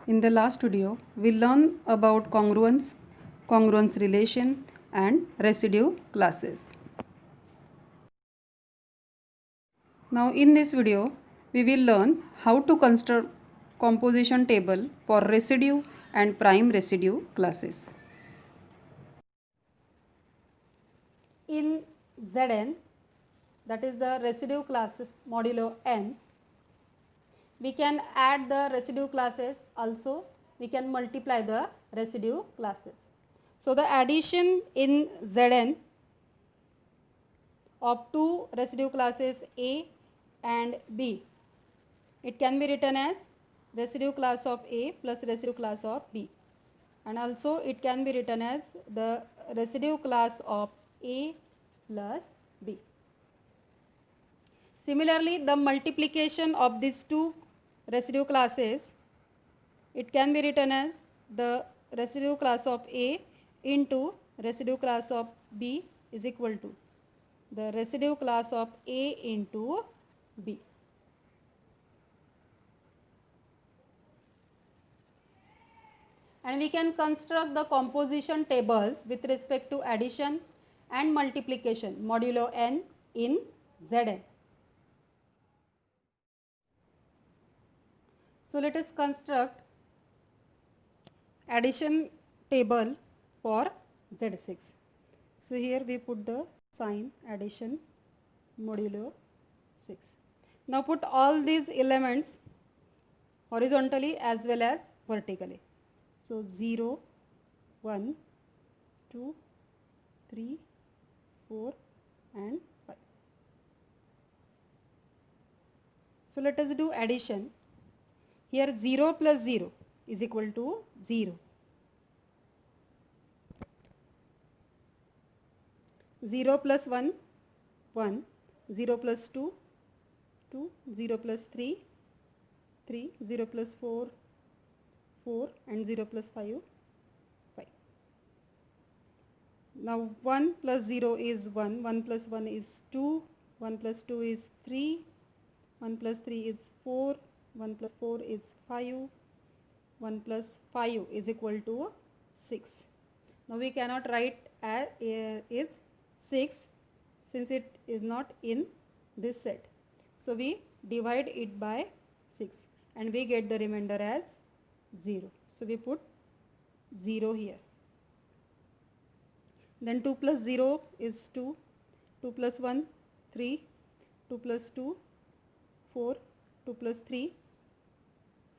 In the last video, we learned about congruence, congruence relation and residue classes. Now in this video, we will learn how to construct composition table for residue and prime residue classes. In Zn, that is the residue classes modulo n, we can add the residue classes, also we can multiply the residue classes. So the addition in Zn of two residue classes A and B, it can be written as residue class of A plus residue class of B, and also it can be written as the residue class of A plus B. Similarly, the multiplication of these two residue classes, it can be written as the residue class of A into residue class of B is equal to the residue class of A into B. And we can construct the composition tables with respect to addition and multiplication modulo n in Zn. So let us construct addition table for Z6. So here we put the sign addition modulo 6. Now put all these elements horizontally as well as vertically. So 0, 1, 2, 3, 4 and 5. So let us do addition. Here 0 plus 0 is equal to 0. 0 plus 1, 1. 0 plus 2, 2. 0 plus 3, 3. 0 plus 4, 4. And 0 plus 5, 5. Now 1 plus 0 is 1. 1 plus 1 is 2. 1 plus 2 is 3. 1 plus 3 is 4. 1 plus 4 is 5. 1 plus 5 is equal to 6. Now we cannot write as is 6 since it is not in this set. So we divide it by 6 and we get the remainder as 0. So we put 0 here. Then 2 plus 0 is 2. 2 plus 1, 3. 2 plus 2, 4. 2 plus 3,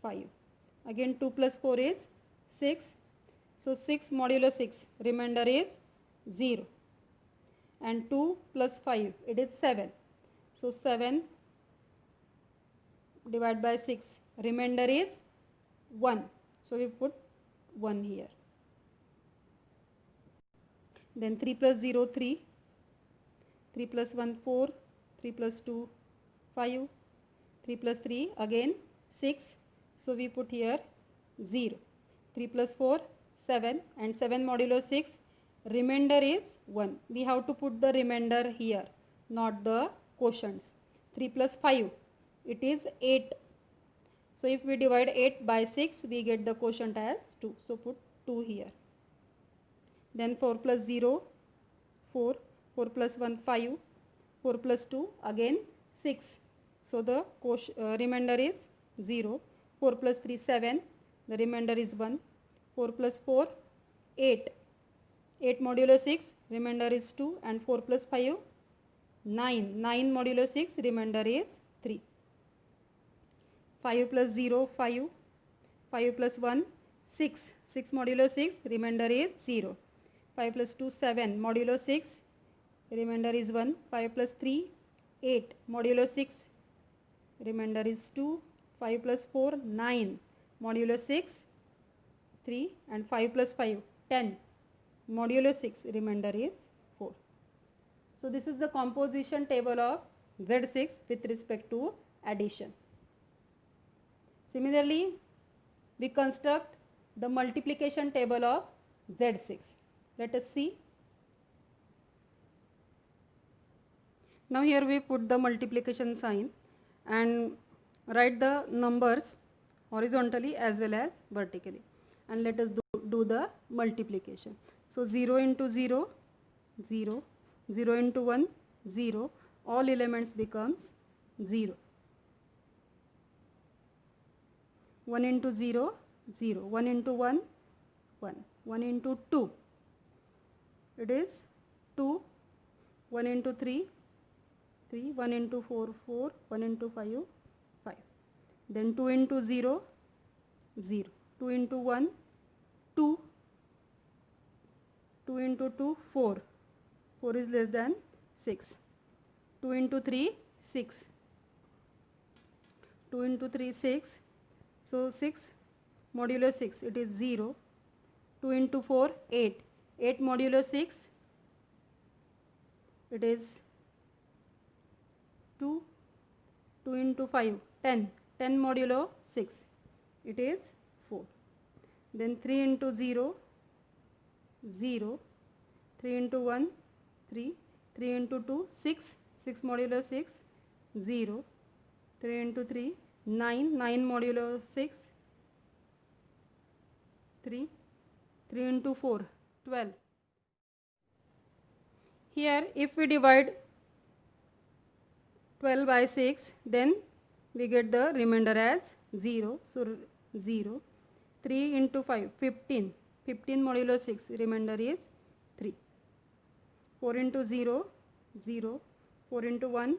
5. Again 2 plus 4 is 6. So 6 modulo 6, remainder is 0. And 2 plus 5, it is 7. So 7 divided by 6, remainder is 1. So we put 1 here. Then 3 plus 0, 3. 3 plus 1, 4. 3 plus 2, 5. 3 plus 3, again 6. So we put here 0. 3 plus 4, 7. And 7 modulo 6, remainder is 1. We have to put the remainder here, not the quotients. 3 plus 5, it is 8. So if we divide 8 by 6, we get the quotient as 2. So put 2 here. Then 4 plus 0, 4. 4 plus 1, 5. 4 plus 2, again 6. So the remainder is 0. 4 plus 3, 7. The remainder is 1. 4 plus 4, 8. 8 modulo 6, remainder is 2. And 4 plus 5, 9. 9 modulo 6, remainder is 3. 5 plus 0, 5. 5 plus 1, 6. 6 modulo 6, remainder is 0. 5 plus 2, 7. Modulo 6, remainder is 1. 5 plus 3, 8. Modulo 6, remainder is 2. 5 plus 4, 9. Modulo 6, 3. And 5 plus 5, 10. Modulo 6, remainder is 4. So this is the composition table of Z6 with respect to addition. Similarly, we construct the multiplication table of Z6. Let us see. Now here we put the multiplication sign and write the numbers horizontally as well as vertically. And let us do the multiplication. So 0 into 0, 0, 0 into 1, 0, all elements becomes 0. 1 into 0, 0, 1 into 1, 1, 1 into 2, it is 2, 1 into 3, 3, 1 into 4, 4, 1 into 5, 5. Then 2 into 0, 0, 2 into 1, 2, 2 into 2, 4, 4 is less than 6, 2 into 3, 6, 2 into 3, 6, so 6 modulo 6, it is 0, 2 into 4, 8, 8 modulo 6, it is 2, 2 into 5, 10, 10 modulo 6, it is 4. Then 3 into 0, 0, 3 into 1, 3, 3 into 2, 6, 6 modulo 6, 0, 3 into 3, 9, 9 modulo 6, 3, 3 into 4, 12. Here if we divide 12 by 6, then we get the remainder as 0. So 0. 3 into 5, 15. 15 modulo 6, remainder is 3. 4 into 0, 0. 4 into 1,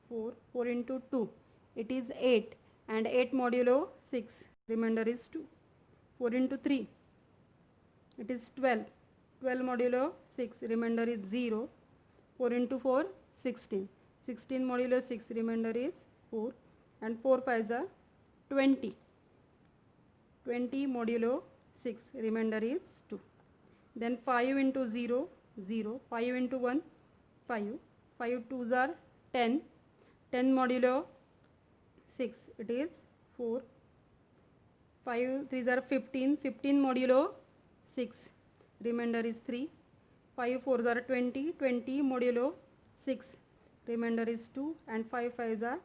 4. 4 into 2, it is 8. And 8 modulo 6, remainder is 2. 4 into 3, it is 12. 12 modulo 6, remainder is 0. 4 into 4, 16. 16 modulo 6, remainder is 4. And 4 5s are 20. 20 modulo 6, remainder is 2. Then 5 into 0, 0. 5 into 1, 5. 5 2s are 10. 10 modulo 6, it is 4. 5 3s are 15. 15 modulo 6, remainder is 3. 5 4s are 20. 20 modulo 6, remainder is 2. And 5 5s are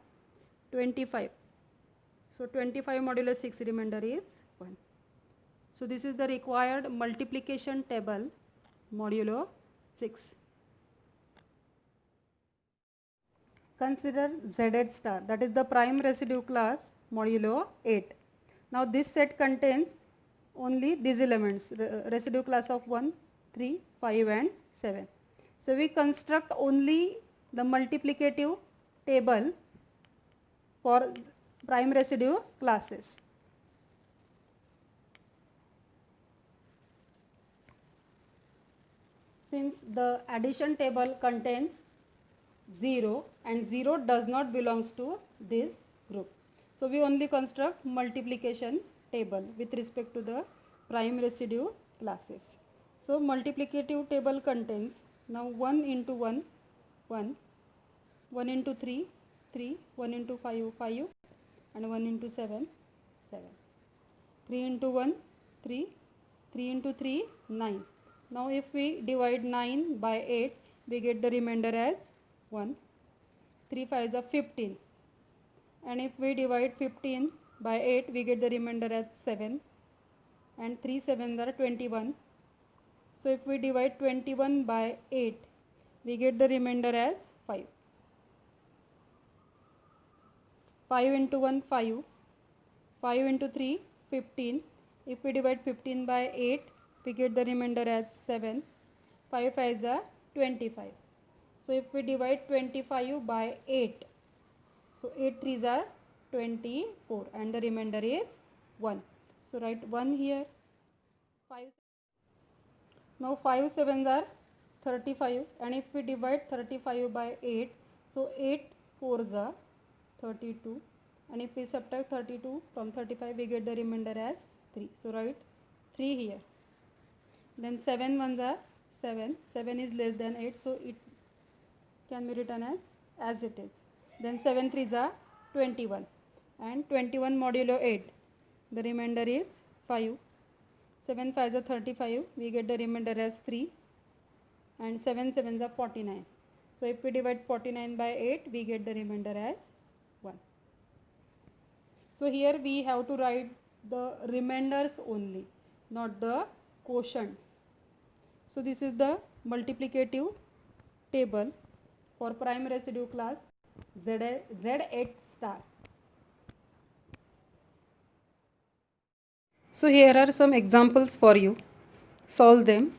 25. So 25 modulo 6, remainder is 1. So this is the required multiplication table modulo 6. Consider Z8 star, that is the prime residue class modulo 8. Now this set contains only these elements, residue class of 1, 3, 5 and 7. So we construct only the multiplicative table for prime residue classes. Since the addition table contains 0 and 0 does not belongs to this group, so we only construct multiplication table with respect to the prime residue classes. So multiplicative table contains now 1 into 1, 1, 1 into 3, 3, 1 into 5, 5 and 1 into 7, 7. 3 into 1, 3, 3 into 3, 9. Now if we divide 9 by 8, we get the remainder as 1. 3 5s are 15. And if we divide 15 by 8, we get the remainder as 7. And 3 7s are 21. So if we divide 21 by 8, we get the remainder as 5. 5 into 1, 5. 5 into 3, 15. If we divide 15 by 8, we get the remainder as 7. 5 5s are 25. So if we divide 25 by 8, so 8 3s are 24 and the remainder is 1. So write 1 here. 5. Now 5 7s are 35 and if we divide 35 by 8, so 8 4s are 32 and if we subtract 32 from 35, we get the remainder as 3. So write 3 here. Then 7 1s are 7. 7 is less than 8, so it can be written as it is. Then 7 3s are 21 and 21 modulo 8, the remainder is 5. 7 5s are 35, we get the remainder as 3 and 7 7s are 49. So if we divide 49 by 8, we get the remainder as 1. So here we have to write the remainders only, not the quotients. So this is the multiplicative table for prime residue class Z8 star. So here are some examples for you. Solve them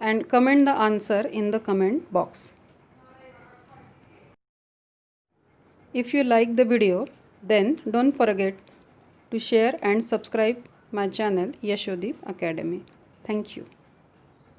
and comment the answer in the comment box. If you like the video, then don't forget to share and subscribe my channel Yashodeep Academy. Thank you.